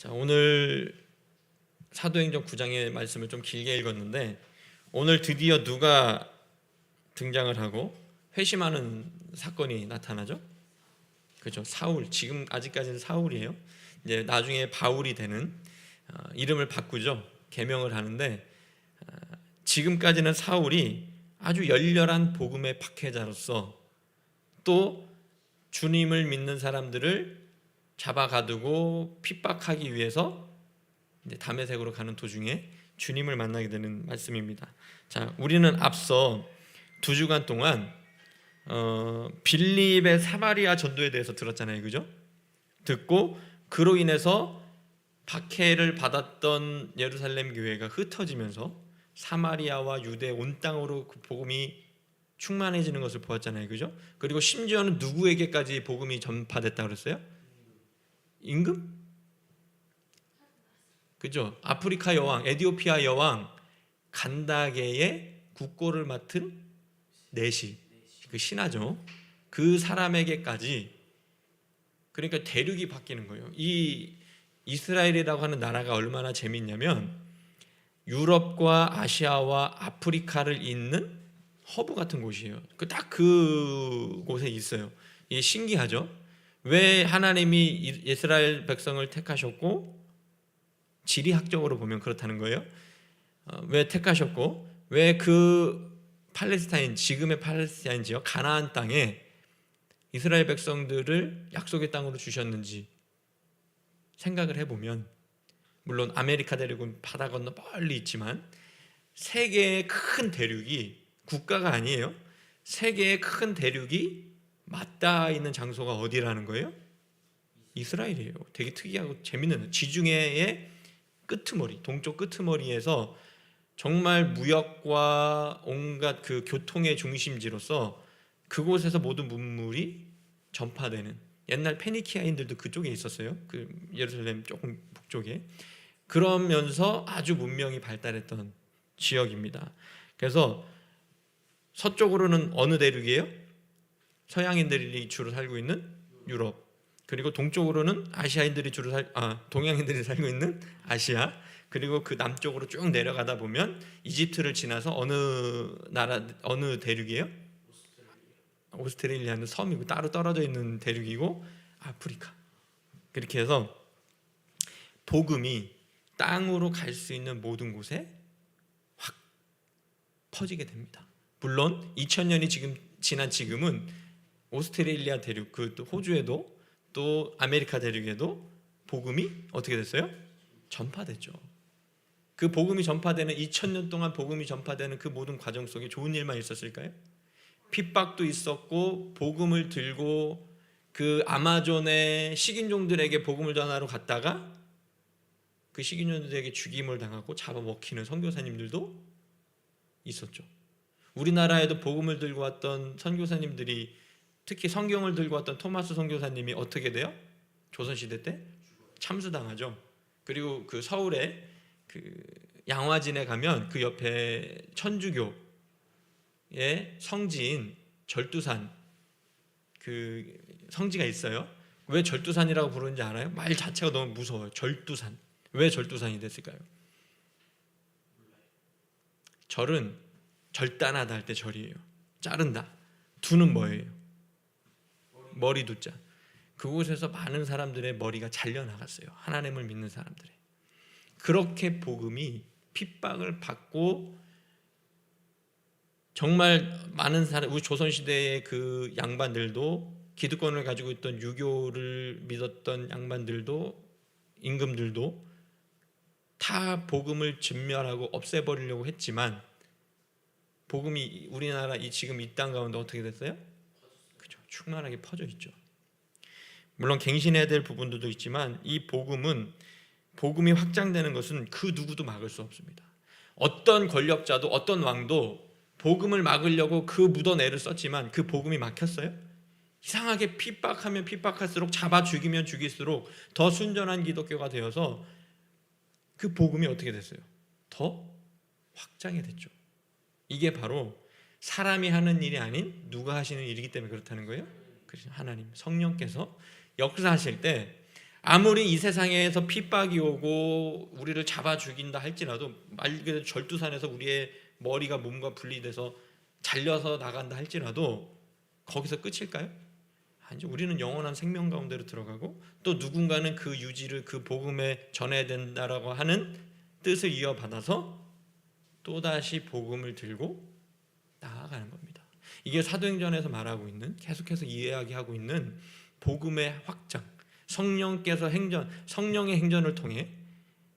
자, 오늘 사도행전 9장의 말씀을 좀 길게 읽었는데 오늘 드디어 누가 등장을 하고 회심하는 사건이 나타나죠? 그죠? 사울. 지금 아직까지는 사울이에요. 이제 나중에 바울이 되는 이름을 바꾸죠. 계명을 하는데 지금까지는 사울이 아주 열렬한 복음의 박해자로서 또 주님을 믿는 사람들을 잡아가두고 핍박하기 위해서 이제 다메섹으로 가는 도중에 주님을 만나게 되는 말씀입니다. 자, 우리는 앞서 2주간 동안 빌립의 사마리아 전도에 대해서 들었잖아요, 그죠? 듣고 그로 인해서 박해를 받았던 예루살렘 교회가 흩어지면서 사마리아와 유대 온 땅으로 그 복음이 충만해지는 것을 보았잖아요, 그죠? 그리고 심지어는 누구에게까지 복음이 전파됐다 그랬어요? 임금? 그죠? 아프리카 여왕, 에디오피아 여왕 간다게의 국고를 맡은 내시, 그 신하죠. 그 사람에게까지, 그러니까 대륙이 바뀌는 거예요. 이 이스라엘이라고 하는 나라가 얼마나 재밌냐면 유럽과 아시아와 아프리카를 잇는 허브 같은 곳이에요. 딱 그 곳에 있어요. 이게 신기하죠? 왜 하나님이 이스라엘 백성을 택하셨고, 지리학적으로 보면 그렇다는 거예요. 왜 택하셨고, 왜 그 팔레스타인, 지금의 팔레스타인 지역 가나안 땅에 이스라엘 백성들을 약속의 땅으로 주셨는지 생각을 해보면, 물론 아메리카 대륙은 바다 건너 멀리 있지만 세계의 큰 대륙이, 국가가 아니에요, 세계의 큰 대륙이 맞닿아 있는 장소가 어디라는 거예요? 이스라엘이에요. 되게 특이하고 재밌는, 지중해의 끄트머리, 동쪽 끄트머리에서 정말 무역과 온갖 그 교통의 중심지로서 그곳에서 모든 문물이 전파되는, 옛날 페니키아인들도 그쪽에 있었어요. 그 예루살렘 조금 북쪽에. 그러면서 아주 문명이 발달했던 지역입니다. 그래서 서쪽으로는 어느 대륙이에요? 서양인들이 주로 살고 있는 유럽, 그리고 동쪽으로는 아시아인들이 동양인들이 살고 있는 아시아, 그리고 그 남쪽으로 쭉 내려가다 보면 이집트를 지나서 어느 대륙이에요? 오스트레일리아는 섬이고 따로 떨어져 있는 대륙이고 아프리카. 그렇게 해서 복음이 땅으로 갈 수 있는 모든 곳에 확 퍼지게 됩니다. 물론 2000년이 지난 지금은 오스트레일리아 대륙, 그 호주에도 또 아메리카 대륙에도 복음이 어떻게 됐어요? 전파됐죠. 그 복음이 전파되는 2000년 동안 복음이 전파되는 그 모든 과정 속에 좋은 일만 있었을까요? 핍박도 있었고, 복음을 들고 그 아마존의 식인종들에게 복음을 전하러 갔다가 그 식인종들에게 죽임을 당하고 잡아먹히는 선교사님들도 있었죠. 우리나라에도 복음을 들고 왔던 선교사님들이, 특히 성경을 들고 왔던 토마스 선교사님이 어떻게 돼요? 조선시대 때 참수당하죠. 그리고 그 서울에 그 양화진에 가면 그 옆에 천주교의 성지인 절두산, 그 성지가 있어요. 왜 절두산이라고 부르는지 알아요? 말 자체가 너무 무서워요. 절두산. 왜 절두산이 됐을까요? 절은 절단하다 할 때 절이에요. 자른다. 두는 뭐예요? 머리 두자. 그곳에서 많은 사람들의 머리가 잘려나갔어요. 하나님을 믿는 사람들의. 그렇게 복음이 핍박을 받고, 정말 많은 사람, 우리 조선시대의 그 양반들도, 기득권을 가지고 있던 유교를 믿었던 양반들도, 임금들도 다 복음을 진멸하고 없애버리려고 했지만 복음이 우리나라 지금 이 땅 가운데 어떻게 됐어요? 그죠? 충만하게 퍼져 있죠. 물론 갱신해야 될 부분들도 있지만 이 복음이 확장되는 것은 그 누구도 막을 수 없습니다. 어떤 권력자도, 어떤 왕도 복음을 막으려고 그 묻어내를 썼지만 그 복음이 막혔어요? 이상하게 핍박하면 핍박할수록, 잡아 죽이면 죽일수록 더 순전한 기독교가 되어서 그 복음이 어떻게 됐어요? 더 확장이 됐죠. 이게 바로 사람이 하는 일이 아닌 누가 하시는 일이기 때문에 그렇다는 거예요. 그래서 하나님, 성령께서 역사하실 때 아무리 이 세상에서 핍박이 오고 우리를 잡아 죽인다 할지라도, 말 그대로 절두산에서 우리의 머리가 몸과 분리돼서 잘려서 나간다 할지라도 거기서 끝일까요? 아니죠. 우리는 영원한 생명 가운데로 들어가고, 또 누군가는 그 유지를, 그 복음에 전해야 된다라고 하는 뜻을 이어받아서 또다시 복음을 들고 나아가는 겁니다. 이게 사도행전에서 말하고 있는, 계속해서 이야기하고 있는 복음의 확장, 성령의 행전을 통해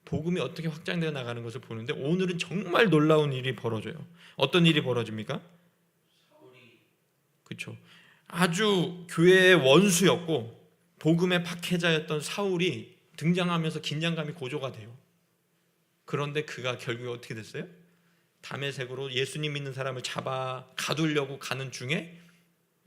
복음이 어떻게 확장되어 나가는 것을 보는데, 오늘은 정말 놀라운 일이 벌어져요. 어떤 일이 벌어집니까? 그렇죠. 아주 교회의 원수였고 복음의 박해자였던 사울이 등장하면서 긴장감이 고조가 돼요. 그런데 그가 결국에 어떻게 됐어요? 다메섹으로 예수님 믿는 사람을 잡아 가두려고 가는 중에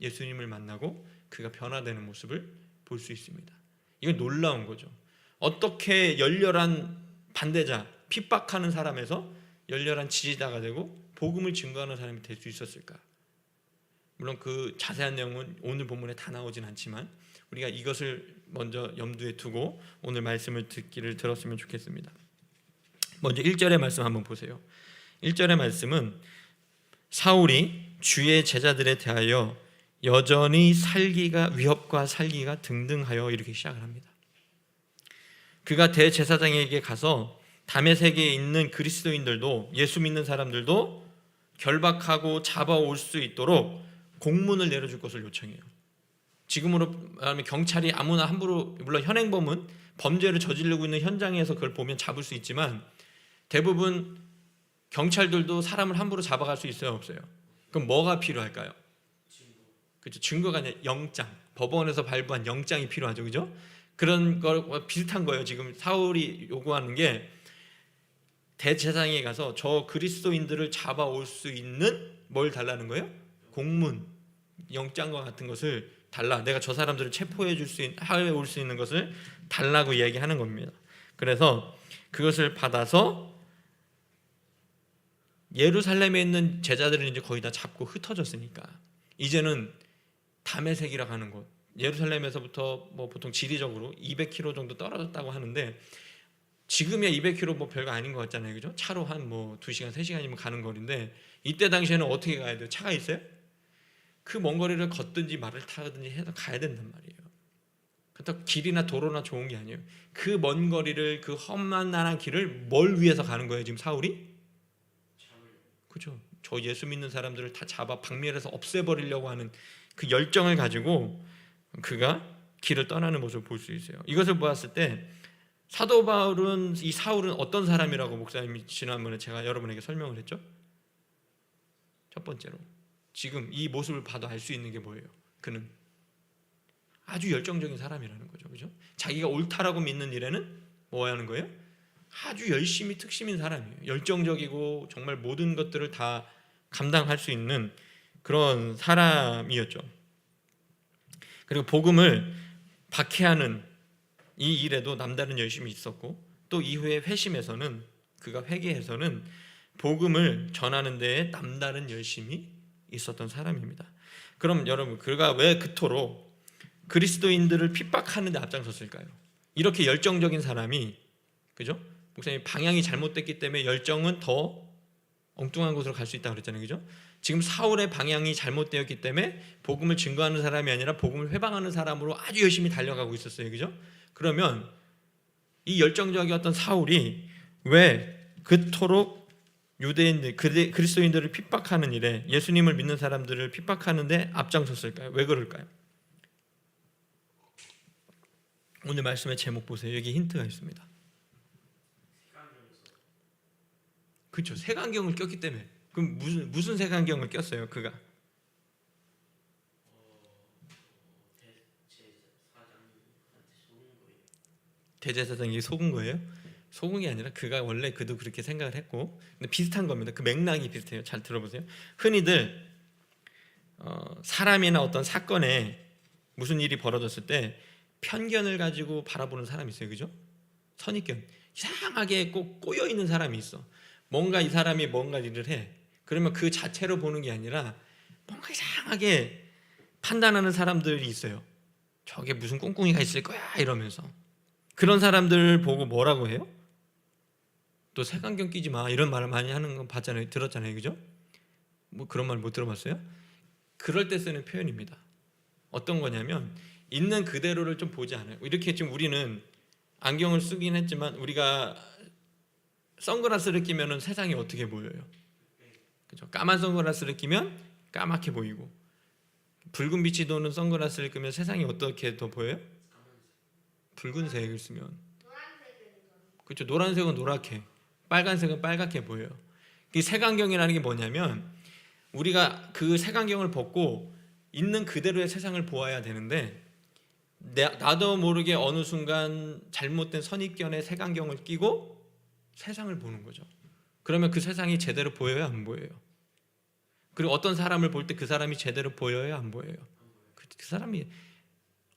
예수님을 만나고 그가 변화되는 모습을 볼 수 있습니다. 이건 놀라운 거죠. 어떻게 열렬한 반대자, 핍박하는 사람에서 열렬한 지지자가 되고 복음을 증거하는 사람이 될 수 있었을까? 물론 그 자세한 내용은 오늘 본문에 다 나오진 않지만 우리가 이것을 먼저 염두에 두고 오늘 말씀을 듣기를 들었으면 좋겠습니다. 먼저 1절의 말씀 한번 보세요. 1절의 말씀은 사울이 주의 제자들에 대하여 여전히 위협과 살기가 등등하여 이렇게 시작을 합니다. 그가 대제사장에게 가서 다메섹에 있는 그리스도인들도, 예수 믿는 사람들도 결박하고 잡아올 수 있도록 공문을 내려줄 것을 요청해요. 지금으로 말하면 경찰이 아무나 함부로, 물론 현행범은 범죄를 저지르고 있는 현장에서 그걸 보면 잡을 수 있지만 대부분 경찰들도 사람을 함부로 잡아갈 수 있어요, 없어요? 그럼 뭐가 필요할까요? 그렇죠. 증거가 아니라 영장, 법원에서 발부한 영장이 필요하죠, 그죠? 그런 거 비슷한 거예요. 지금 사울이 요구하는 게 대제사장에 가서 저 그리스도인들을 잡아올 수 있는 뭘 달라는 거예요? 공문, 영장과 같은 것을 달라. 내가 저 사람들을 체포해 줄 수 있는, 하에 올 수 있는 것을 달라고 이야기하는 겁니다. 그래서 그것을 받아서 예루살렘에 있는 제자들은 이제 거의 다 잡고 흩어졌으니까 이제는 다메섹이라고 하는 곳, 예루살렘에서부터 뭐 보통 지리적으로 200km 정도 떨어졌다고 하는데 지금이야 200km 뭐 별거 아닌 것 같잖아요, 그죠? 차로 한 뭐 2시간, 3시간이면 가는 거리인데 이때 당시에는 어떻게 가야 돼요? 차가 있어요? 그 먼 거리를 걷든지 말을 타든지 해서 가야 된단 말이에요. 그렇다고 길이나 도로나 좋은 게 아니에요. 그 먼 거리를, 그 험난한 길을 뭘 위해서 가는 거예요, 지금 사울이? 그죠? 저 예수 믿는 사람들을 다 잡아 박멸해서 없애버리려고 하는 그 열정을 가지고 그가 길을 떠나는 모습을 볼 수 있어요. 이것을 보았을 때 사도 바울은, 이 사울은 어떤 사람이라고 목사님이 지난번에 제가 여러분에게 설명을 했죠? 첫 번째로 지금 이 모습을 봐도 알 수 있는 게 뭐예요? 그는 아주 열정적인 사람이라는 거죠, 그죠? 자기가 옳다라고 믿는 일에는 뭐 하는 거예요? 아주 열심히 특심인 사람이에요. 열정적이고 정말 모든 것들을 다 감당할 수 있는 그런 사람이었죠. 그리고 복음을 박해하는 이 일에도 남다른 열심이 있었고, 또 이후에 회심에서는, 그가 회개해서는 복음을 전하는 데에 남다른 열심이 있었던 사람입니다. 그럼 여러분, 그가 왜 그토록 그리스도인들을 핍박하는 데 앞장섰을까요? 이렇게 열정적인 사람이, 그죠? 목사님, 방향이 잘못됐기 때문에 열정은 더 엉뚱한 곳으로 갈 수 있다고 그랬잖아요, 그죠? 지금 사울의 방향이 잘못되었기 때문에 복음을 증거하는 사람이 아니라 복음을 회방하는 사람으로 아주 열심히 달려가고 있었어요, 그죠? 그러면 이 열정적이었던 사울이 왜 그토록 유대인들, 그리스도인들을 핍박하는 일에, 예수님을 믿는 사람들을 핍박하는데 앞장섰을까요? 왜 그럴까요? 오늘 말씀의 제목 보세요. 여기 힌트가 있습니다. 그렇죠. 색안경을 꼈기 때문에. 그럼 무슨 색안경을 꼈어요, 그가? 대제사장이 속은 거예요? 속은 게 아니라 그가 원래 그도 그렇게 생각을 했고, 근데 비슷한 겁니다. 그 맥락이 비슷해요. 잘 들어보세요. 흔히들 사람이나 어떤 사건에 무슨 일이 벌어졌을 때 편견을 가지고 바라보는 사람이 있어요, 그죠? 선입견. 이상하게 꼭 꼬여 있는 사람이 있어. 뭔가 이 사람이 뭔가 일을 해. 그러면 그 자체로 보는 게 아니라 뭔가 이상하게 판단하는 사람들이 있어요. 저게 무슨 꿍꿍이가 있을 거야 이러면서. 그런 사람들 보고 뭐라고 해요? 또 색안경 끼지 마 이런 말을 많이 하는 거 봤잖아요. 들었잖아요. 그죠? 뭐 그런 말 못 들어봤어요? 그럴 때 쓰는 표현입니다. 어떤 거냐면 있는 그대로를 좀 보지 않아요. 이렇게 지금 우리는 안경을 쓰긴 했지만 우리가 선글라스를 끼면은 세상이 어떻게 보여요? 그죠? 까만 선글라스를 끼면 까맣게 보이고 붉은 빛이 도는 선글라스를 끼면 세상이 어떻게 더 보여요? 붉은색을 쓰면 그렇죠. 노란색은 노랗게, 빨간색은 빨갛게 보여요. 이 색안경이라는 게 뭐냐면 우리가 그 색안경을 벗고 있는 그대로의 세상을 보아야 되는데 나도 모르게 어느 순간 잘못된 선입견에 색안경을 끼고 세상을 보는 거죠. 그러면 그 세상이 제대로 보여요, 안 보여요? 그리고 어떤 사람을 볼 때 그 사람이 제대로 보여요, 안 보여요? 그 사람이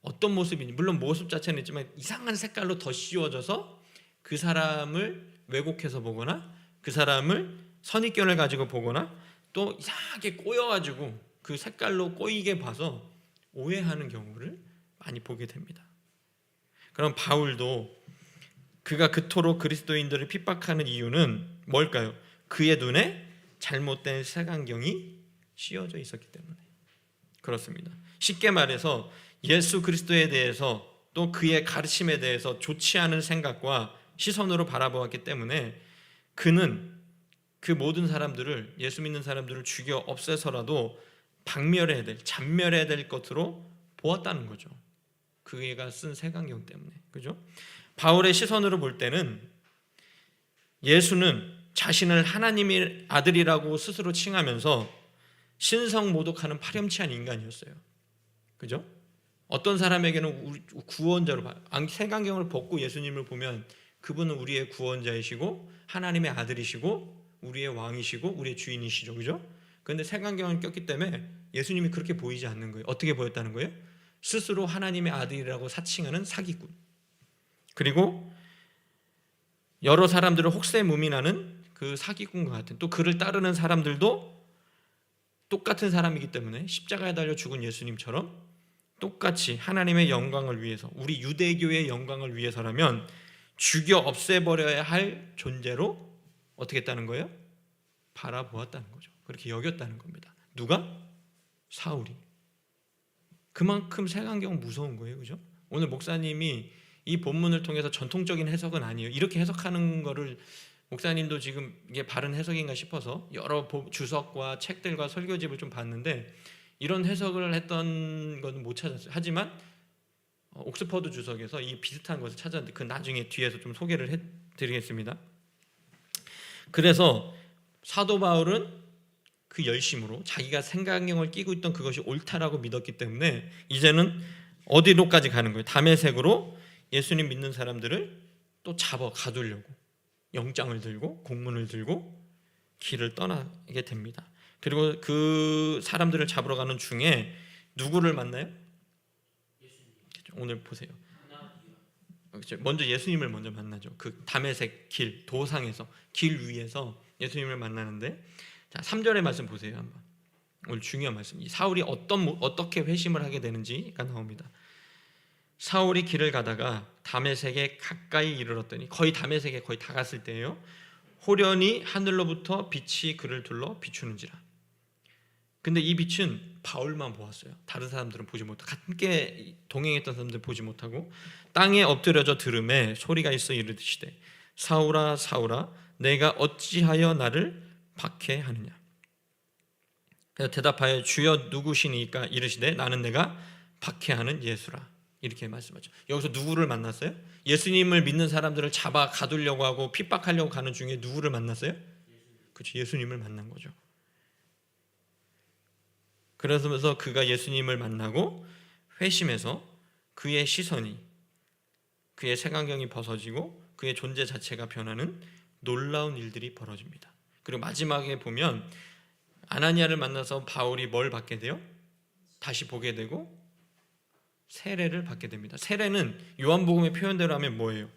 어떤 모습인지, 물론 모습 자체는 있지만 이상한 색깔로 더 씌워져서 그 사람을 왜곡해서 보거나 그 사람을 선입견을 가지고 보거나 또 이상하게 꼬여가지고 그 색깔로 꼬이게 봐서 오해하는 경우를 많이 보게 됩니다. 그럼 바울도 그가 그토록 그리스도인들을 핍박하는 이유는 뭘까요? 그의 눈에 잘못된 색안경이 씌워져 있었기 때문에 그렇습니다. 쉽게 말해서 예수 그리스도에 대해서 또 그의 가르침에 대해서 좋지 않은 생각과 시선으로 바라보았기 때문에 그는 그 모든 사람들을, 예수 믿는 사람들을 죽여 없애서라도 박멸해야 될, 잔멸해야 될 것으로 보았다는 거죠. 그가 쓴 색안경 때문에. 그죠? 바울의 시선으로 볼 때는 예수는 자신을 하나님의 아들이라고 스스로 칭하면서 신성모독하는 파렴치한 인간이었어요. 그죠? 어떤 사람에게는 구원자로 봐요. 색안경을 벗고 예수님을 보면 그분은 우리의 구원자이시고 하나님의 아들이시고 우리의 왕이시고 우리의 주인이시죠. 그죠? 그런데 색안경을 꼈기 때문에 예수님이 그렇게 보이지 않는 거예요. 어떻게 보였다는 거예요? 스스로 하나님의 아들이라고 사칭하는 사기꾼. 그리고 여러 사람들을 혹세무민하는 그 사기꾼과 같은, 또 그를 따르는 사람들도 똑같은 사람이기 때문에 십자가에 달려 죽은 예수님처럼 똑같이 하나님의 영광을 위해서, 우리 유대교의 영광을 위해서라면 죽여 없애버려야 할 존재로 어떻게 했다는 거예요? 바라보았다는 거죠. 그렇게 여겼다는 겁니다. 누가? 사울이. 그만큼 색안경은 무서운 거예요. 그죠? 오늘 목사님이 이 본문을 통해서 전통적인 해석은 아니에요. 이렇게 해석하는 거를 목사님도 지금 이게 바른 해석인가 싶어서 여러 주석과 책들과 설교집을 좀 봤는데 이런 해석을 했던 건 못 찾았어요. 하지만 옥스퍼드 주석에서 이 비슷한 것을 찾았는데 그 나중에 뒤에서 좀 소개를 해드리겠습니다. 그래서 사도 바울은 그 열심으로 자기가 색안경을 끼고 있던 그것이 옳다라고 믿었기 때문에 이제는 어디로까지 가는 거예요? 다메섹으로 예수님 믿는 사람들을 또 잡아 가두려고 영장을 들고 공문을 들고 길을 떠나게 됩니다. 그리고 그 사람들을 잡으러 가는 중에 누구를 만나요? 오늘 보세요. 먼저 예수님을 먼저 만나죠. 그 다메섹 길 도상에서 길 위에서 예수님을 만나는데 자 3절의 말씀 보세요 한번. 오늘 중요한 말씀. 사울이 어떻게 회심을 하게 되는지가 나옵니다. 사울이 길을 가다가 다메섹에 가까이 이르렀더니 거의 다메섹에 거의 다 갔을 때예요. 호련히 하늘로부터 빛이 그를 둘러 비추는지라. 근데 이 빛은 바울만 보았어요. 다른 사람들은 보지 못하고 함께 동행했던 사람들은 보지 못하고 땅에 엎드려져 들음에 소리가 있어 이르시되 사울아 사울아 내가 어찌하여 나를 박해하느냐. 그래서 대답하여 주여 누구시니까 이르시되 나는 내가 박해하는 예수라. 이렇게 말씀하죠. 여기서 누구를 만났어요? 예수님을 믿는 사람들을 잡아 가두려고 하고 핍박하려고 가는 중에 누구를 만났어요? 그렇죠. 예수님을 만난 거죠. 그러면서 그가 예수님을 만나고 회심해서 그의 시선이 그의 색안경이 벗어지고 그의 존재 자체가 변하는 놀라운 일들이 벌어집니다. 그리고 마지막에 보면 아나니아를 만나서 바울이 뭘 받게 돼요? 다시 보게 되고 세례를 받게 됩니다. 세례는 요한복음의 표현대로 하면 뭐예요?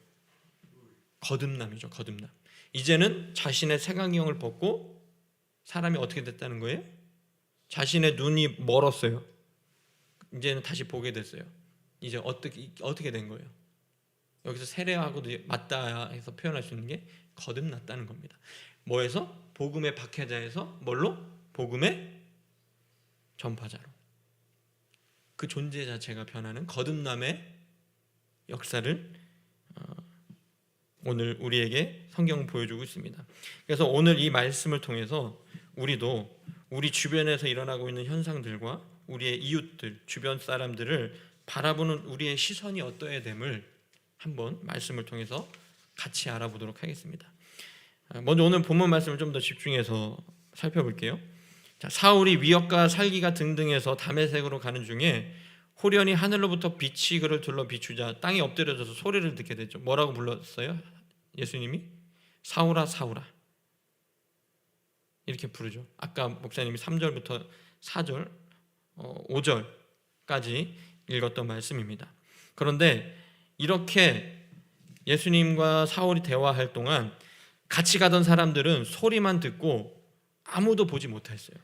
거듭남이죠. 거듭남. 이제는 자신의 색안경을 벗고 사람이 어떻게 됐다는 거예요? 자신의 눈이 멀었어요. 이제는 다시 보게 됐어요. 이제 어떻게 된 거예요? 여기서 세례하고도 맞다 해서 표현할 수 있는 게 거듭났다는 겁니다. 뭐에서? 복음의 박해자에서 뭘로? 복음의 전파자로. 그 존재 자체가 변하는 거듭남의 역사를 오늘 우리에게 성경은 보여주고 있습니다. 그래서 오늘 이 말씀을 통해서 우리도 우리 주변에서 일어나고 있는 현상들과 우리의 이웃들, 주변 사람들을 바라보는 우리의 시선이 어떠해야 됨을 한번 말씀을 통해서 같이 알아보도록 하겠습니다. 먼저 오늘 본문 말씀을 좀 더 집중해서 살펴볼게요. 자, 사울이 위협과 살기가 등등해서 다메섹으로 가는 중에 호련히 하늘로부터 빛이 그를 둘러 비추자 땅에 엎드려져서 소리를 듣게 됐죠. 뭐라고 불렀어요? 예수님이 사울아 사울아 이렇게 부르죠. 아까 목사님이 3절부터 4절 5절까지 읽었던 말씀입니다. 그런데 이렇게 예수님과 사울이 대화할 동안 같이 가던 사람들은 소리만 듣고 아무도 보지 못했어요.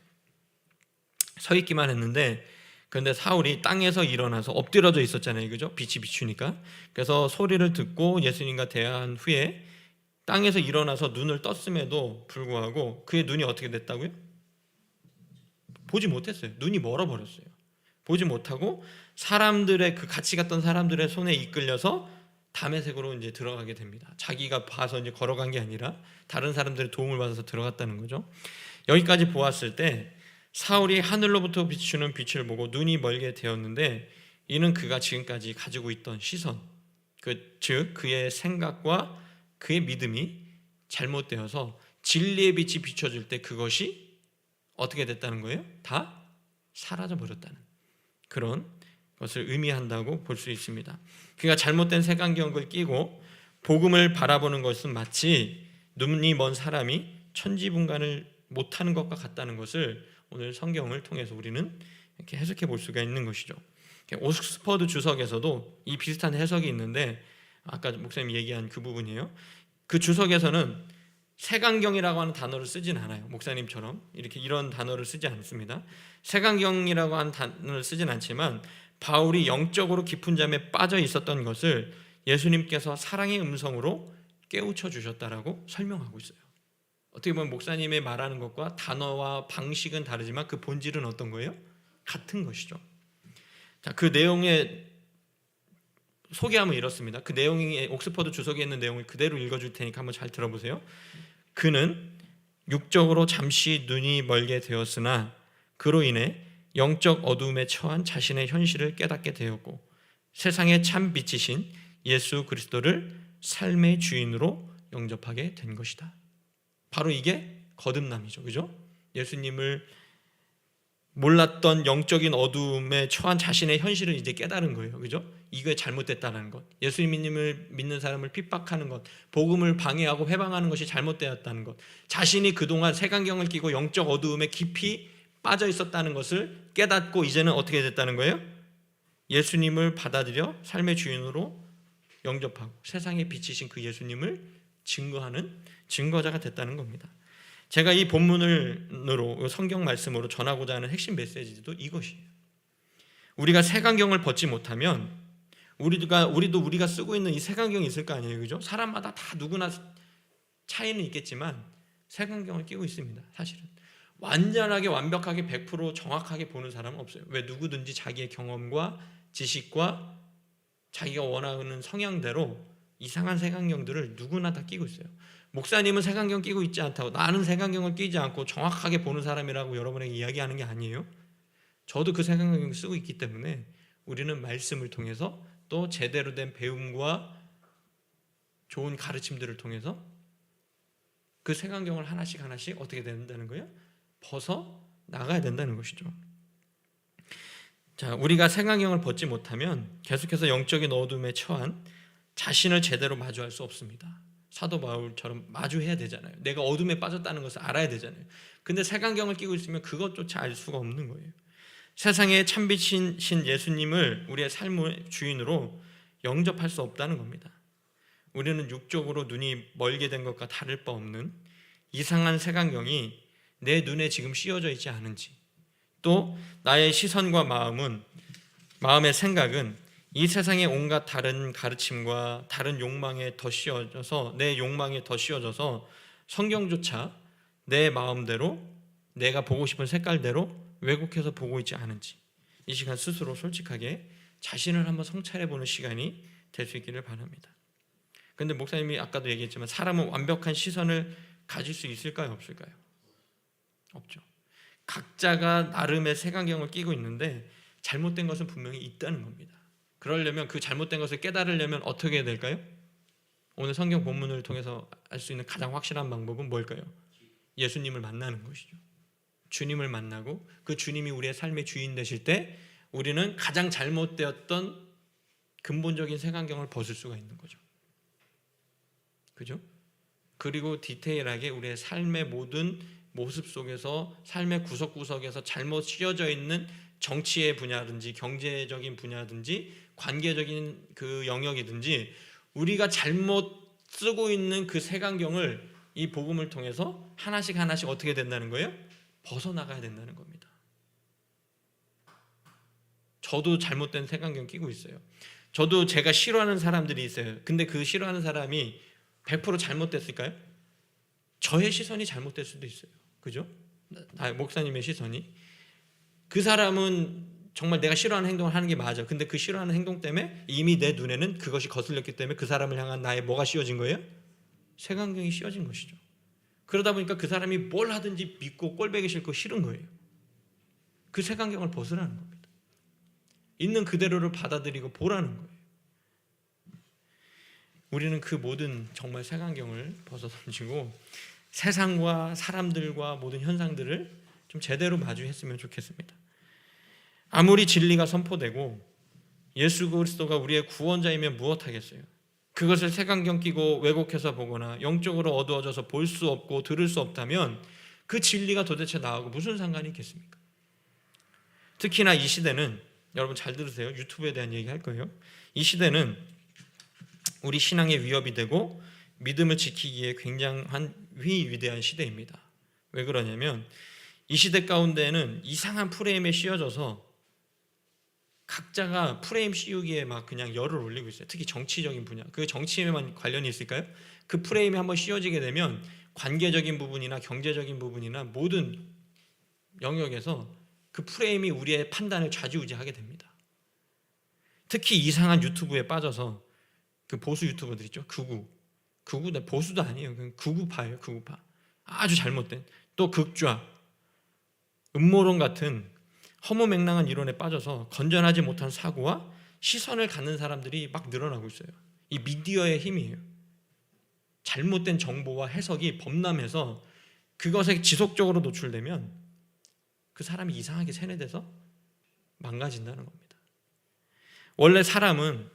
서 있기만 했는데, 그런데 사울이 땅에서 일어나서 엎드려져 있었잖아요, 그죠? 빛이 비추니까. 그래서 소리를 듣고 예수님과 대화한 후에 땅에서 일어나서 눈을 떴음에도 불구하고 그의 눈이 어떻게 됐다고요? 보지 못했어요. 눈이 멀어버렸어요. 보지 못하고 사람들의 그 같이 갔던 사람들의 손에 이끌려서 다메섹으로 이제 들어가게 됩니다. 자기가 봐서 이제 걸어간 게 아니라 다른 사람들의 도움을 받아서 들어갔다는 거죠. 여기까지 보았을 때 사울이 하늘로부터 비추는 빛을 보고 눈이 멀게 되었는데, 이는 그가 지금까지 가지고 있던 시선, 즉 그의 생각과 그의 믿음이 잘못되어서 진리의 빛이 비춰질 때 그것이 어떻게 됐다는 거예요? 다 사라져 버렸다는 그런 것을 의미한다고 볼 수 있습니다. 그가 잘못된 색안경을 끼고 복음을 바라보는 것은 마치 눈이 먼 사람이 천지분간을 못하는 것과 같다는 것을 오늘 성경을 통해서 우리는 이렇게 해석해 볼 수가 있는 것이죠. 옥스퍼드 주석에서도 이 비슷한 해석이 있는데, 아까 목사님이 얘기한 그 부분이에요. 그 주석에서는 색안경이라고 하는 단어를 쓰진 않아요. 목사님처럼 이런 단어를 쓰지 않습니다. 색안경이라고 하는 단어를 쓰진 않지만 바울이 영적으로 깊은 잠에 빠져 있었던 것을 예수님께서 사랑의 음성으로 깨우쳐 주셨다라고 설명하고 있어요. 어떻게 보면 목사님의 말하는 것과 단어와 방식은 다르지만 그 본질은 어떤 거예요? 같은 것이죠. 자, 그 내용의 소개하면 이렇습니다. 그 내용이 옥스퍼드 주석에 있는 내용을 그대로 읽어줄 테니까 한번 잘 들어보세요. 그는 육적으로 잠시 눈이 멀게 되었으나 그로 인해 영적 어두움에 처한 자신의 현실을 깨닫게 되었고 세상의 참 빛이신 예수 그리스도를 삶의 주인으로 영접하게 된 것이다. 바로 이게 거듭남이죠. 그죠? 예수님을 몰랐던 영적인 어두움에 처한 자신의 현실을 이제 깨달은 거예요. 그죠? 이게 잘못됐다는 것, 예수님을 믿는 사람을 핍박하는 것, 복음을 방해하고 회방하는 것이 잘못되었다는 것, 자신이 그동안 색안경을 끼고 영적 어두움에 깊이 빠져 있었다는 것을 깨닫고 이제는 어떻게 됐다는 거예요? 예수님을 받아들여 삶의 주인으로 영접하고 세상에 비치신 그 예수님을 증거하는 증거자가 됐다는 겁니다. 제가 이 본문으로 성경 말씀으로 전하고자 하는 핵심 메시지도 이것이에요. 우리가 색안경을 벗지 못하면 우리가 쓰고 있는 이 색안경이 있을 거 아니에요, 그죠? 사람마다 다 누구나 차이는 있겠지만 색안경을 끼고 있습니다. 사실은 완전하게 완벽하게 100% 정확하게 보는 사람은 없어요. 왜? 누구든지 자기의 경험과 지식과 자기가 원하는 성향대로 이상한 색안경들을 누구나 다 끼고 있어요. 목사님은 색안경 끼고 있지 않다고, 나는 색안경을 끼지 않고 정확하게 보는 사람이라고 여러분에게 이야기하는 게 아니에요. 저도 그 색안경을 쓰고 있기 때문에 우리는 말씀을 통해서 또 제대로 된 배움과 좋은 가르침들을 통해서 그 색안경을 하나씩 어떻게 된다는 거예요? 벗어 나가야 된다는 것이죠. 자, 우리가 색안경을 벗지 못하면 계속해서 영적인 어둠에 처한 자신을 제대로 마주할 수 없습니다. 사도 바울처럼 마주해야 되잖아요. 내가 어둠에 빠졌다는 것을 알아야 되잖아요. 근데 색안경을 끼고 있으면 그것조차 알 수가 없는 거예요. 세상의 참빛인 예수님을 우리의 삶의 주인으로 영접할 수 없다는 겁니다. 우리는 육적으로 눈이 멀게 된 것과 다를 바 없는 이상한 색안경이 내 눈에 지금 씌워져 있지 않은지, 또 나의 시선과 마음의 생각은 이 세상의 온갖 다른 가르침과 다른 욕망에 더 씌워져서 내 욕망에 더 씌워져서 성경조차 내 마음대로 내가 보고 싶은 색깔대로 왜곡해서 보고 있지 않은지 이 시간 스스로 솔직하게 자신을 한번 성찰해보는 시간이 될 수 있기를 바랍니다. 그런데 목사님이 아까도 얘기했지만 사람은 완벽한 시선을 가질 수 있을까요? 없을까요? 없죠. 각자가 나름의 색안경을 끼고 있는데 잘못된 것은 분명히 있다는 겁니다. 그러려면 그 잘못된 것을 깨달으려면 어떻게 해야 될까요? 오늘 성경 본문을 통해서 알 수 있는 가장 확실한 방법은 뭘까요? 예수님을 만나는 것이죠. 주님을 만나고 그 주님이 우리의 삶의 주인 되실 때 우리는 가장 잘못되었던 근본적인 색안경을 벗을 수가 있는 거죠. 그죠? 그리고 디테일하게 우리의 삶의 모든 모습 속에서 삶의 구석구석에서 잘못 씌워져 있는 정치의 분야든지 경제적인 분야든지 관계적인 그 영역이든지 우리가 잘못 쓰고 있는 그 색안경을 이 복음을 통해서 하나씩 어떻게 된다는 거예요? 벗어나가야 된다는 겁니다. 저도 잘못된 색안경 끼고 있어요. 저도 제가 싫어하는 사람들이 있어요. 근데 그 싫어하는 사람이 100% 잘못됐을까요? 저의 시선이 잘못될 수도 있어요. 그죠? 목사님의 시선이. 그 사람은 정말 내가 싫어하는 행동을 하는 게 맞아. 근데 그 싫어하는 행동 때문에 이미 내 눈에는 그것이 거슬렸기 때문에 그 사람을 향한 나의 뭐가 씌워진 거예요? 색안경이 씌워진 것이죠. 그러다 보니까 그 사람이 뭘 하든지 믿고 꼴보기 싫고 싫은 거예요. 그 색안경을 벗으라는 겁니다. 있는 그대로를 받아들이고 보라는 거예요. 우리는 그 모든 정말 색안경을 벗어던지고 세상과 사람들과 모든 현상들을 좀 제대로 마주했으면 좋겠습니다. 아무리 진리가 선포되고 예수 그리스도가 우리의 구원자이면 무엇하겠어요? 그것을 색안경 끼고 왜곡해서 보거나 영적으로 어두워져서 볼 수 없고 들을 수 없다면 그 진리가 도대체 나하고 무슨 상관이 있겠습니까? 특히나 이 시대는 여러분 잘 들으세요. 유튜브에 대한 얘기 할 거예요. 이 시대는 우리 신앙의 위협이 되고 믿음을 지키기에 굉장한 위대한 시대입니다. 왜 그러냐면 이 시대 가운데는 이상한 프레임에 씌워져서 각자가 프레임 씌우기에 막 그냥 열을 올리고 있어요. 특히 정치적인 분야. 그 정치에만 관련이 있을까요? 그 프레임이 한번 씌워지게 되면 관계적인 부분이나 경제적인 부분이나 모든 영역에서 그 프레임이 우리의 판단을 좌지우지하게 됩니다. 특히 이상한 유튜브에 빠져서 그 보수 유튜버들 있죠. 극우 보수도 아니에요. 그냥 극우파예요. 극우파. 아주 잘못된 또 극좌 음모론 같은 허무맹랑한 이론에 빠져서 건전하지 못한 사고와 시선을 갖는 사람들이 막 늘어나고 있어요. 이 미디어의 힘이에요. 잘못된 정보와 해석이 범람해서 그것에 지속적으로 노출되면 그 사람이 이상하게 세뇌돼서 망가진다는 겁니다. 원래 사람은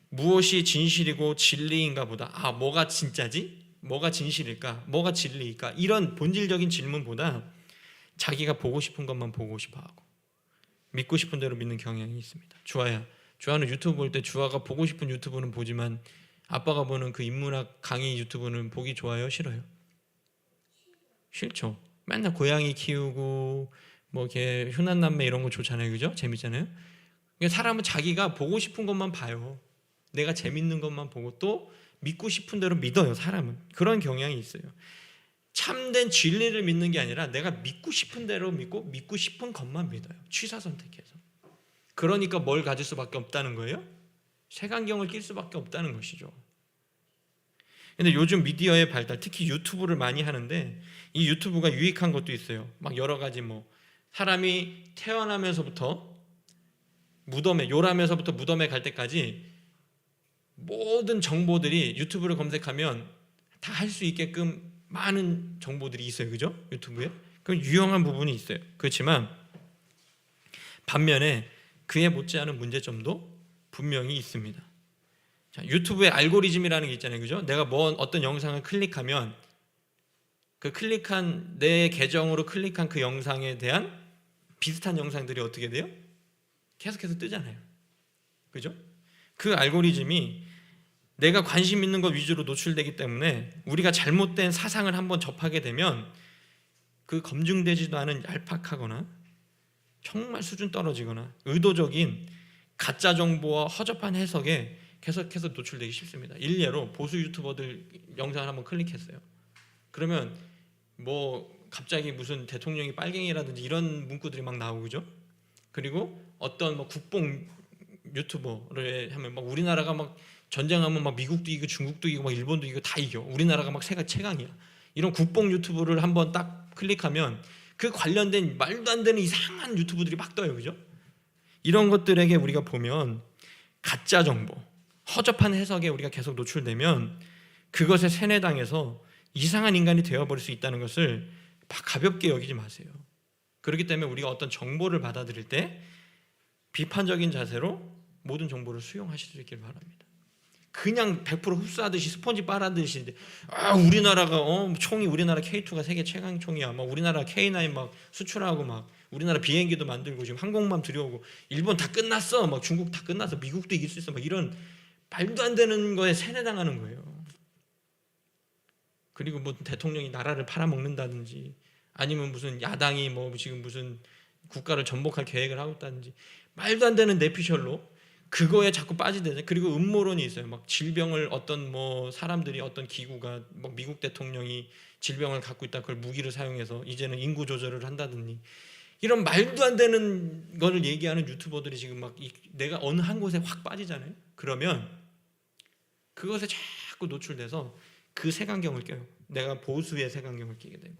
무엇이 진실이고 진리인가 보다 뭐가 진짜지? 뭐가 진실일까? 뭐가 진리일까? 이런 본질적인 질문보다 자기가 보고 싶은 것만 보고 싶어하고 믿고 싶은 대로 믿는 경향이 있습니다. 주아는 유튜브 볼 때 주아가 보고 싶은 유튜브는 보지만 아빠가 보는 그 인문학 강의 유튜브는 보기 좋아요? 싫어요? 싫죠. 맨날 고양이 키우고 뭐 이렇게 흔한남매 이런 거 좋잖아요. 그죠? 재밌잖아요. 그러니까 사람은 자기가 보고 싶은 것만 봐요. 내가 재밌는 것만 보고 또 믿고 싶은 대로 믿어요. 사람은 그런 경향이 있어요. 참된 진리를 믿는 게 아니라 내가 믿고 싶은 대로 믿고 믿고 싶은 것만 믿어요. 취사 선택해서. 그러니까 뭘 가질 수밖에 없다는 거예요? 색안경을 낄 수밖에 없다는 것이죠. 근데 요즘 미디어의 발달, 특히 유튜브를 많이 하는데 이 유튜브가 유익한 것도 있어요. 막 여러 가지 사람이 태어나면서부터 요람에서부터 무덤에 갈 때까지 모든 정보들이 유튜브를 검색하면 다 할 수 있게끔 많은 정보들이 있어요. 그죠? 유튜브에. 그럼 유용한 부분이 있어요. 그렇지만 반면에 그에 못지않은 문제점도 분명히 있습니다. 자, 유튜브의 알고리즘이라는 게 있잖아요. 그죠? 내가 어떤 영상을 클릭하면 그 클릭한 내 계정으로 클릭한 그 영상에 대한 비슷한 영상들이 어떻게 돼요? 계속해서 뜨잖아요. 그죠? 그 알고리즘이 내가 관심 있는 것 위주로 노출되기 때문에 우리가 잘못된 사상을 한번 접하게 되면 그 검증되지도 않은 얄팍하거나 정말 수준 떨어지거나 의도적인 가짜 정보와 허접한 해석에 계속해서 노출되기 쉽습니다. 일례로 보수 유튜버들 영상을 한번 클릭했어요. 그러면 뭐 갑자기 무슨 대통령이 빨갱이라든지 이런 문구들이 막 나오죠. 그리고 어떤 뭐 국뽕 유튜버를 하면 막 우리나라가 막 전쟁하면 막 미국도 이기고 중국도 이기고 막 일본도 이기고 다 이겨. 우리나라가 막 세계 최강이야. 이런 국뽕 유튜브를 한번 딱 클릭하면 그 관련된 말도 안 되는 이상한 유튜브들이 막 떠요. 그죠? 이런 것들에게 우리가 보면 가짜 정보, 허접한 해석에 우리가 계속 노출되면 그것에 세뇌당해서 이상한 인간이 되어버릴 수 있다는 것을 가볍게 여기지 마세요. 그렇기 때문에 우리가 어떤 정보를 받아들일 때 비판적인 자세로 모든 정보를 수용하실 수 있길 바랍니다. 그냥 100% 흡수하듯이 스펀지 빨아들이시 우리나라가 총이 우리나라 K2가 세계 최강 총이야. 막 우리나라 K9 막 수출하고 막 우리나라 비행기도 만들고 지금 항공모함 들여오고 일본 다 끝났어. 막 중국 다 끝났어. 미국도 이길 수 있어. 막 이런 말도 안 되는 거에 세뇌당하는 거예요. 그리고 뭐 대통령이 나라를 팔아먹는다든지 아니면 무슨 야당이 뭐 지금 무슨 국가를 전복할 계획을 하고 있다든지 말도 안 되는 내피셜로 그거에 자꾸 빠지대요. 그리고 음모론이 있어요. 막 질병을 어떤 뭐 사람들이 어떤 기구가 뭐 미국 대통령이 질병을 갖고 있다 그걸 무기를 사용해서 이제는 인구 조절을 한다든지 이런 말도 안 되는 거를 얘기하는 유튜버들이 지금 막 내가 어느 한 곳에 확 빠지잖아요. 그러면 그것에 자꾸 노출돼서 그 색안경을 껴요. 내가 보수의 색안경을 끼게 되고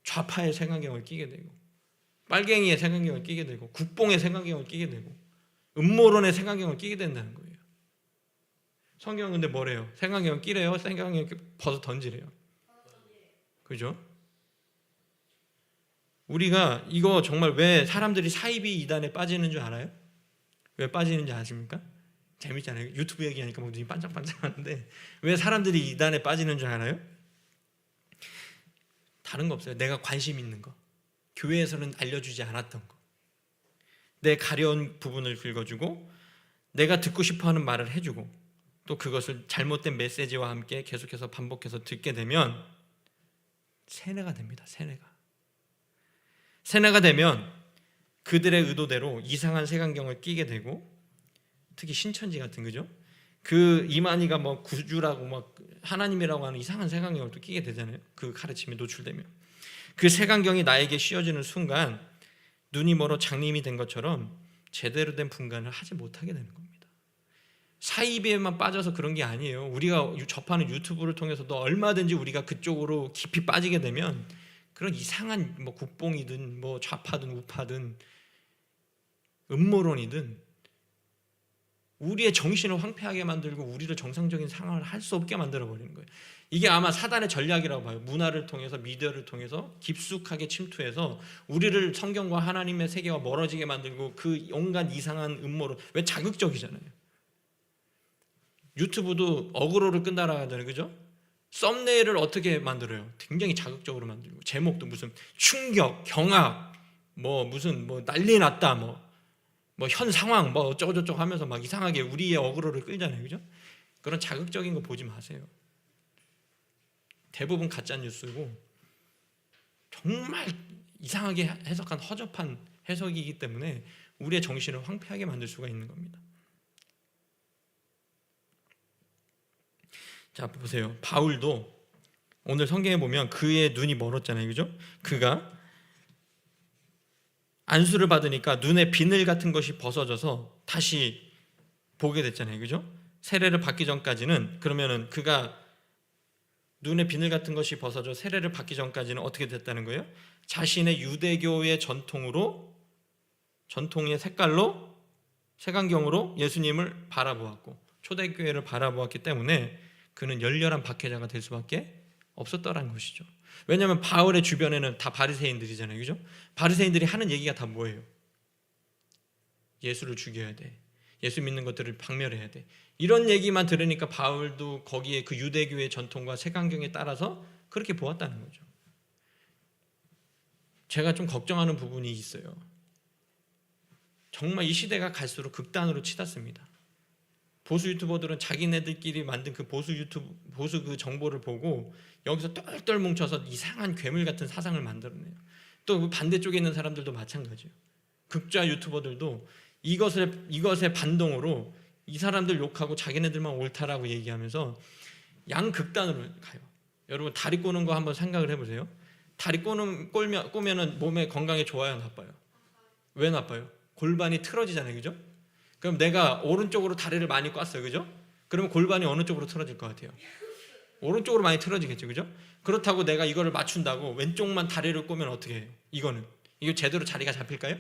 좌파의 색안경을 끼게 되고 빨갱이의 색안경을 끼게 되고 국뽕의 색안경을 끼게 되고 음모론의 색안경을 끼게 된다는 거예요. 성경은 근데 뭐래요? 색안경을 끼래요? 색안경을 벗어 던지래요? 그죠? 우리가 이거 정말 왜 사람들이 사이비 이단에 빠지는 줄 알아요? 왜 빠지는지 아십니까? 재밌잖아요. 유튜브 얘기하니까 막 눈이 반짝반짝하는데 왜 사람들이 이단에 빠지는 줄 알아요? 다른 거 없어요. 내가 관심 있는 거, 교회에서는 알려주지 않았던 거, 내 가려운 부분을 긁어주고 내가 듣고 싶어하는 말을 해주고 또 그것을 잘못된 메시지와 함께 계속해서 반복해서 듣게 되면 세뇌가 됩니다. 세뇌가 되면 그들의 의도대로 이상한 색안경을 끼게 되고 특히 신천지 같은 거죠. 그 이만희가 뭐 구주라고 막 하나님이라고 하는 이상한 색안경을 또 끼게 되잖아요. 그 가르침에 노출되면 그 색안경이 나에게 씌워지는 순간 눈이 멀어 장님이 된 것처럼 제대로 된 분간을 하지 못하게 되는 겁니다. 사이비에만 빠져서 그런 게 아니에요. 우리가 접하는 유튜브를 통해서도 얼마든지 우리가 그쪽으로 깊이 빠지게 되면 그런 이상한 뭐 국뽕이든 뭐 좌파든 우파든 음모론이든 우리의 정신을 황폐하게 만들고 우리를 정상적인 상황을 할 수 없게 만들어 버리는 거예요. 이게 아마 사단의 전략이라고 봐요. 문화를 통해서 미디어를 통해서 깊숙하게 침투해서 우리를 성경과 하나님의 세계와 멀어지게 만들고 그 온갖 이상한 음모론 왜 자극적이잖아요. 유튜브도 어그로를 끈다라 하잖아요. 그죠? 썸네일을 어떻게 만들어요? 굉장히 자극적으로 만들고 제목도 무슨 충격, 경악, 뭐 무슨 뭐 난리 났다 뭐 현 상황 뭐 어쩌고저쩌고 하면서 막 이상하게 우리의 어그로를 끌잖아요. 그죠? 그런 자극적인 거 보지 마세요. 대부분 가짜 뉴스고 정말 이상하게 해석한 허접한 해석이기 때문에 우리의 정신을 황폐하게 만들 수가 있는 겁니다. 자, 보세요. 바울도 오늘 성경에 보면 그의 눈이 멀었잖아요. 그죠? 그가 안수를 받으니까 눈에 비늘 같은 것이 벗어져서 다시 보게 됐잖아요. 그죠? 세례를 받기 전까지는 그러면은 그가 눈에 비늘 같은 것이 벗어져 세례를 받기 전까지는 어떻게 됐다는 거예요? 자신의 유대교의 전통의 색깔로 색안경으로 예수님을 바라보았고 초대교회를 바라보았기 때문에 그는 열렬한 박해자가 될 수밖에 없었더라는 것이죠. 왜냐하면 바울의 주변에는 다 바리새인들이잖아요. 그죠? 바리새인들이 하는 얘기가 다 뭐예요? 예수를 죽여야 돼. 예수 믿는 것들을 박멸해야 돼. 이런 얘기만 들으니까 바울도 거기에 그 유대교의 전통과 색안경에 따라서 그렇게 보았다는 거죠. 제가 좀 걱정하는 부분이 있어요. 정말 이 시대가 갈수록 극단으로 치닫습니다. 보수 유튜버들은 자기네들끼리 만든 그 보수 그 정보를 보고 여기서 똘똘 뭉쳐서 이상한 괴물 같은 사상을 만들어내요. 또 반대쪽에 있는 사람들도 마찬가지예요. 극좌 유튜버들도 이것의 반동으로 이 사람들 욕하고 자기네들만 옳다라고 얘기하면서 양극단으로 가요. 여러분 다리 꼬는 거 한번 생각을 해보세요. 다리 꼬면은 몸에 건강에 좋아요, 나빠요? 왜 나빠요? 골반이 틀어지잖아요, 그죠? 그럼 내가 오른쪽으로 다리를 많이 꽈어요, 그죠? 그러면 골반이 어느 쪽으로 틀어질 것 같아요? 오른쪽으로 많이 틀어지겠죠, 그죠? 그렇다고 내가 이거를 맞춘다고 왼쪽만 다리를 꼬면 어떻게 해요? 이거 제대로 자리가 잡힐까요?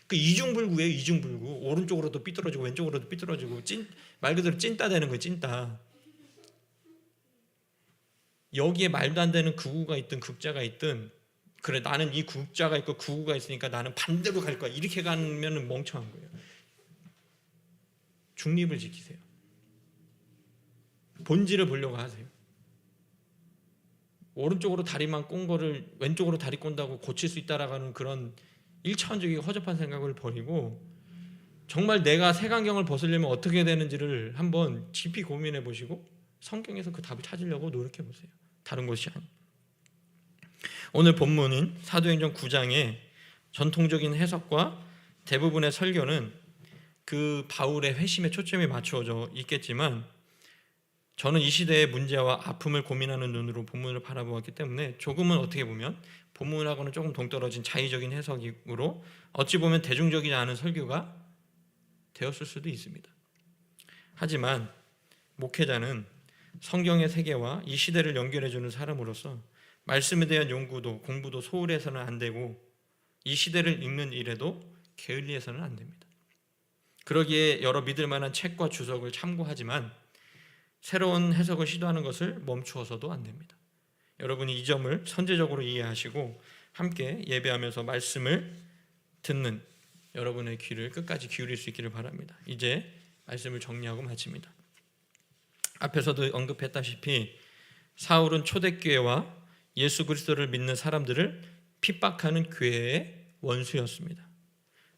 그 이중불구예요, 이중불구. 오른쪽으로도 삐뚤어지고 왼쪽으로도 삐뚤어지고 말 그대로 찐따 되는 거예요, 찐따. 여기에 말도 안 되는 극우가 있든 극자가 있든, 그래 나는 이 극자가 있고 극우가 있으니까 나는 반대로 갈 거야, 이렇게 가면 멍청한 거예요. 중립을 지키세요. 본질을 보려고 하세요. 오른쪽으로 다리만 꼰 거를 왼쪽으로 다리 꼰다고 고칠 수 있다라는 그런 1차원적이고 허접한 생각을 버리고 정말 내가 색안경을 벗으려면 어떻게 되는지를 한번 깊이 고민해 보시고 성경에서 그 답을 찾으려고 노력해 보세요. 다른 것이 아니에요. 오늘 본문인 사도행전 9장의 전통적인 해석과 대부분의 설교는 그 바울의 회심에 초점이 맞추어져 있겠지만, 저는 이 시대의 문제와 아픔을 고민하는 눈으로 본문을 바라보았기 때문에 조금은 어떻게 보면 본문하고는 조금 동떨어진 자의적인 해석으로 어찌 보면 대중적이지 않은 설교가 되었을 수도 있습니다. 하지만 목회자는 성경의 세계와 이 시대를 연결해주는 사람으로서 말씀에 대한 연구도 공부도 소홀히 해서는 안 되고, 이 시대를 읽는 일에도 게을리해서는 안 됩니다. 그러기에 여러 믿을 만한 책과 주석을 참고하지만 새로운 해석을 시도하는 것을 멈추어서도 안 됩니다. 여러분이 이 점을 선제적으로 이해하시고 함께 예배하면서 말씀을 듣는 여러분의 귀를 끝까지 기울일 수 있기를 바랍니다. 이제 말씀을 정리하고 마칩니다. 앞에서도 언급했다시피 사울은 초대교회와 예수 그리스도를 믿는 사람들을 핍박하는 교회의 원수였습니다.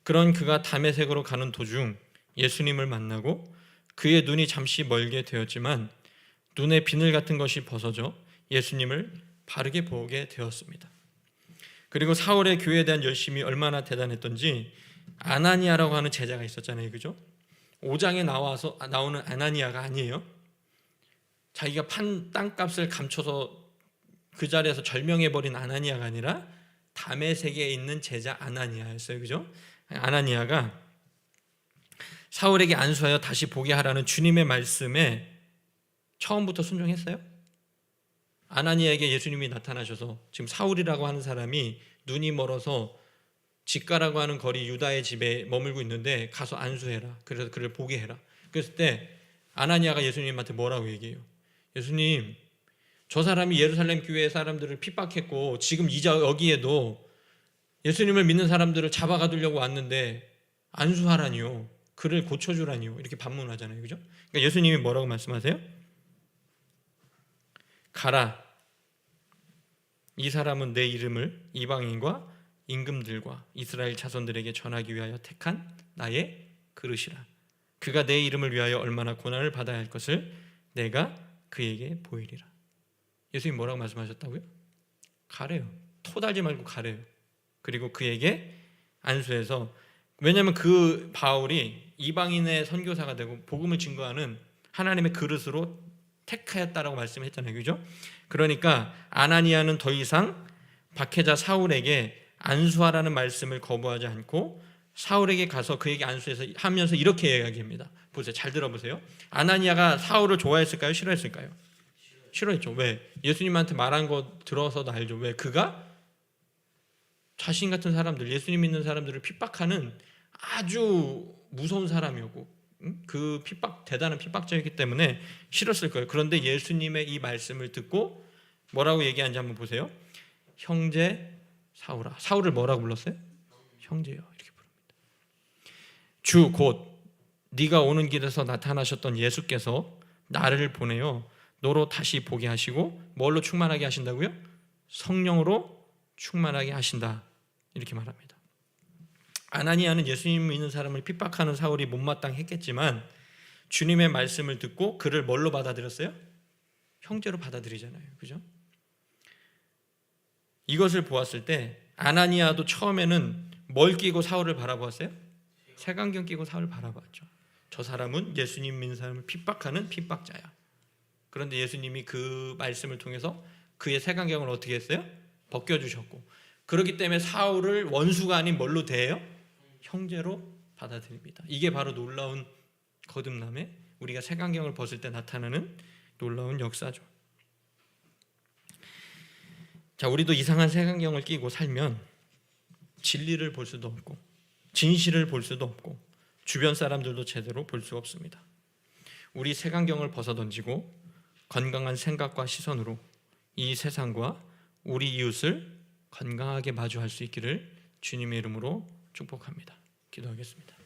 그런 그가 다메섹으로 가는 도중 예수님을 만나고 그의 눈이 잠시 멀게 되었지만 눈에 비늘 같은 것이 벗어져 예수님을 바르게 보게 되었습니다. 그리고 사울의 교회에 대한 열심이 얼마나 대단했던지 아나니아라고 하는 제자가 있었잖아요, 그죠? 5장에 나오는 아나니아가 아니에요. 자기가 판 땅값을 감춰서 그 자리에서 절명해버린 아나니아가 아니라 다메섹에 있는 제자 아나니아였어요, 그죠? 아나니아가 사울에게 안수하여 다시 보게 하라는 주님의 말씀에 처음부터 순종했어요? 아나니아에게 예수님이 나타나셔서 지금 사울이라고 하는 사람이 눈이 멀어서 직가라고 하는 거리 유다의 집에 머물고 있는데 가서 안수해라, 그래서 그를 보게 해라. 그랬을 때 아나니아가 예수님한테 뭐라고 얘기해요? 예수님, 저 사람이 예루살렘 교회 사람들을 핍박했고 지금 여기에도 예수님을 믿는 사람들을 잡아가두려고 왔는데 안수하라니요, 그를 고쳐주라니요, 이렇게 반문하잖아요, 그죠? 그러니까 예수님이 뭐라고 말씀하세요? 가라, 이 사람은 내 이름을 이방인과 임금들과 이스라엘 자손들에게 전하기 위하여 택한 나의 그릇이라. 그가 내 이름을 위하여 얼마나 고난을 받아야 할 것을 내가 그에게 보이리라. 예수님 뭐라고 말씀하셨다고요? 가래요. 토달지 말고 가래요. 그리고 그에게 안수해서, 왜냐하면 그 바울이 이방인의 선교사가 되고 복음을 증거하는 하나님의 그릇으로 택하였다라고 말씀했잖아요, 그죠? 그러니까 아나니아는 더 이상 박해자 사울에게 안수하라는 말씀을 거부하지 않고 사울에게 가서 그에게 안수해서 하면서 이렇게 이야기합니다. 보세요, 잘 들어보세요. 아나니아가 사울을 좋아했을까요? 싫어했을까요? 싫어했죠. 왜? 예수님한테 말한 거 들어서도 알죠. 왜? 그가 자신 같은 사람들, 예수님 믿는 사람들을 핍박하는 아주 무서운 사람이었고 그 대단한 핍박자였기 때문에 싫었을 거예요. 그런데 예수님의 이 말씀을 듣고 뭐라고 얘기하는지 한번 보세요. 형제 사울아. 사울을 뭐라고 불렀어요? 형제요, 이렇게 부릅니다. 주 곧 네가 오는 길에서 나타나셨던 예수께서 나를 보내어 너로 다시 보게 하시고 뭘로 충만하게 하신다고요? 성령으로 충만하게 하신다, 이렇게 말합니다. 아나니아는 예수님 믿는 사람을 핍박하는 사울이 못마땅했겠지만 주님의 말씀을 듣고 그를 뭘로 받아들였어요? 형제로 받아들이잖아요, 그죠? 이것을 보았을 때 아나니아도 처음에는 뭘 끼고 사울을 바라보았어요? 색안경 끼고 사울 바라봤죠. 저 사람은 예수님 믿는 사람을 핍박하는 핍박자야. 그런데 예수님이 그 말씀을 통해서 그의 색안경을 어떻게 했어요? 벗겨주셨고, 그렇기 때문에 사울을 원수가 아닌 뭘로 대해요? 형제로 받아들입니다. 이게 바로 놀라운 거듭남에 우리가 색안경을 벗을 때 나타나는 놀라운 역사죠. 자, 우리도 이상한 색안경을 끼고 살면 진리를 볼 수도 없고 진실을 볼 수도 없고 주변 사람들도 제대로 볼 수 없습니다. 우리 색안경을 벗어던지고 건강한 생각과 시선으로 이 세상과 우리 이웃을 건강하게 마주할 수 있기를 주님의 이름으로 축복합니다. 기도하겠습니다.